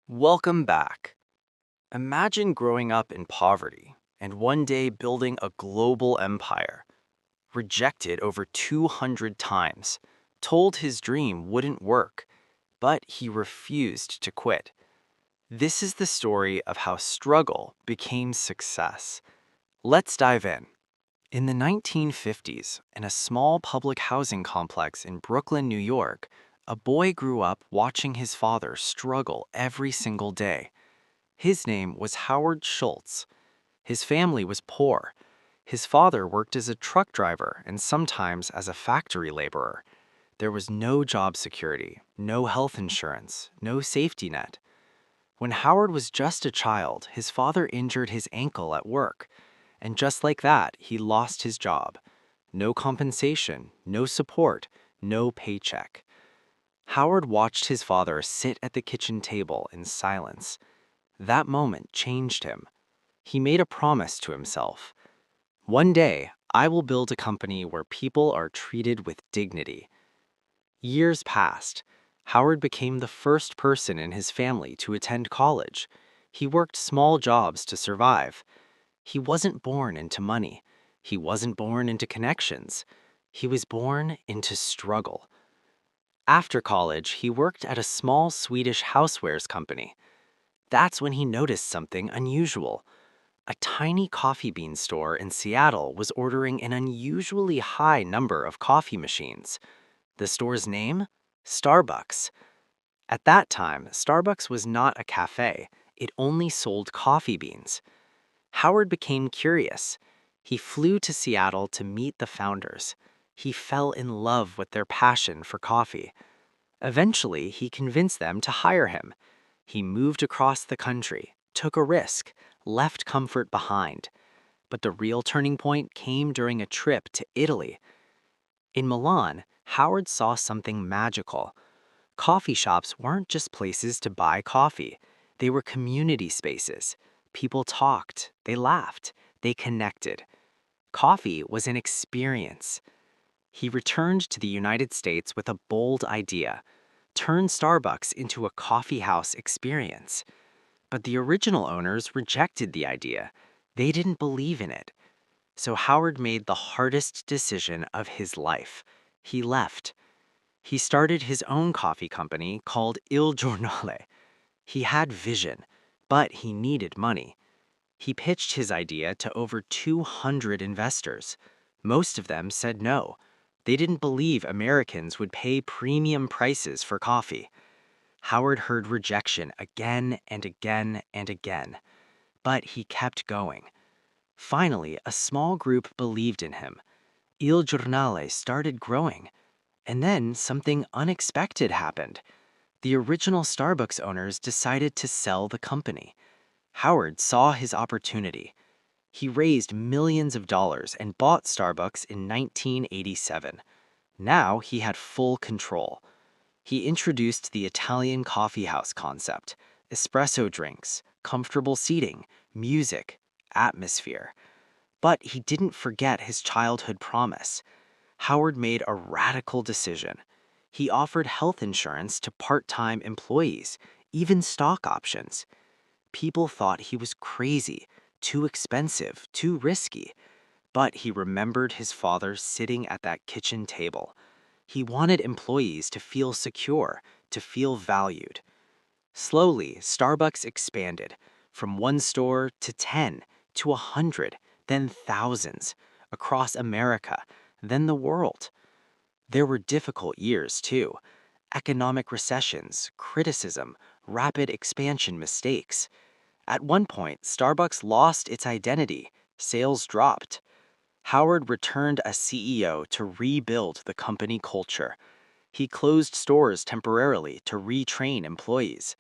Welcome back. Imagine growing up in poverty and one day building a global empire. Rejected over 200 times, told his dream wouldn't work, but he refused to quit. This is the story of how struggle became success. Let's dive in. In the 1950s, in a small public housing complex in Brooklyn, New York, a boy grew up watching his father struggle every single day. His name was Howard Schultz. His family was poor. His father worked as a truck driver and sometimes as a factory laborer. There was no job security, no health insurance, no safety net. When Howard was just a child, his father injured his ankle at work. And just like that, he lost his job. No compensation, no support, no paycheck. Howard watched his father sit at the kitchen table in silence. That moment changed him. He made a promise to himself. One day, I will build a company where people are treated with dignity. Years passed. Howard became the first person in his family to attend college. He worked small jobs to survive. He wasn't born into money. He wasn't born into connections. He was born into struggle. After college, he worked at a small Swedish housewares company. That's when he noticed something unusual. A tiny coffee bean store in Seattle was ordering an unusually high number of coffee machines. The store's name? Starbucks. At that time, Starbucks was not a cafe. It only sold coffee beans. Howard became curious. He flew to Seattle to meet the founders. He fell in love with their passion for coffee. Eventually, he convinced them to hire him. He moved across the country, took a risk, left comfort behind. But the real turning point came during a trip to Italy. In Milan, Howard saw something magical. Coffee shops weren't just places to buy coffee. They were community spaces. People talked, they laughed, they connected. Coffee was an experience. He returned to the United States with a bold idea: turn Starbucks into a coffee house experience. But the original owners rejected the idea. They didn't believe in it. So Howard made the hardest decision of his life. He left. He started his own coffee company called Il Giornale. He had vision, but he needed money. He pitched his idea to over 200 investors. Most of them said no. They didn't believe Americans would pay premium prices for coffee. Howard heard rejection again and again and again, but he kept going. Finally, a small group believed in him. Il Giornale started growing. And then something unexpected happened. The original Starbucks owners decided to sell the company. Howard saw his opportunity. He raised millions of dollars and bought Starbucks in 1987. Now he had full control. He introduced the Italian coffee house concept: espresso drinks, comfortable seating, music, atmosphere. But he didn't forget his childhood promise. Howard made a radical decision. He offered health insurance to part-time employees, even stock options. People thought he was crazy, too expensive, too risky. But he remembered his father sitting at that kitchen table. He wanted employees to feel secure, to feel valued. Slowly, Starbucks expanded from one store to 10, to 100, then thousands, across America, then the world. There were difficult years, too: economic recessions, criticism, rapid expansion mistakes. At one point, Starbucks lost its identity. Sales dropped. Howard returned as CEO to rebuild the company culture. He closed stores temporarily to retrain employees.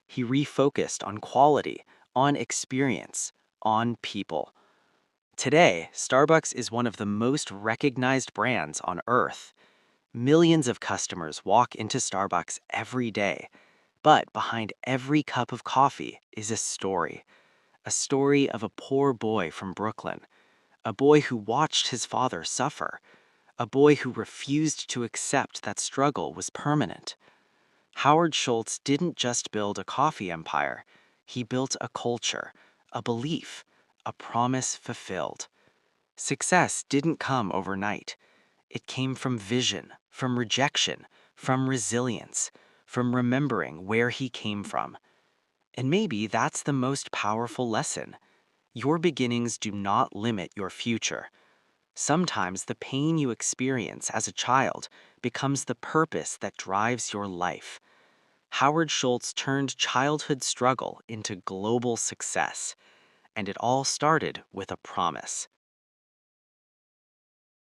He refocused on quality, on experience, on people. Today, Starbucks is one of the most recognized brands on earth. Millions of customers walk into Starbucks every day. But behind every cup of coffee is a story of a poor boy from Brooklyn, a boy who watched his father suffer, a boy who refused to accept that struggle was permanent. Howard Schultz didn't just build a coffee empire, he built a culture, a belief, a promise fulfilled. Success didn't come overnight. It came from vision, from rejection, from resilience, from remembering where he came from. And maybe that's the most powerful lesson. Your beginnings do not limit your future. Sometimes the pain you experience as a child becomes the purpose that drives your life. Howard Schultz turned childhood struggle into global success, and it all started with a promise.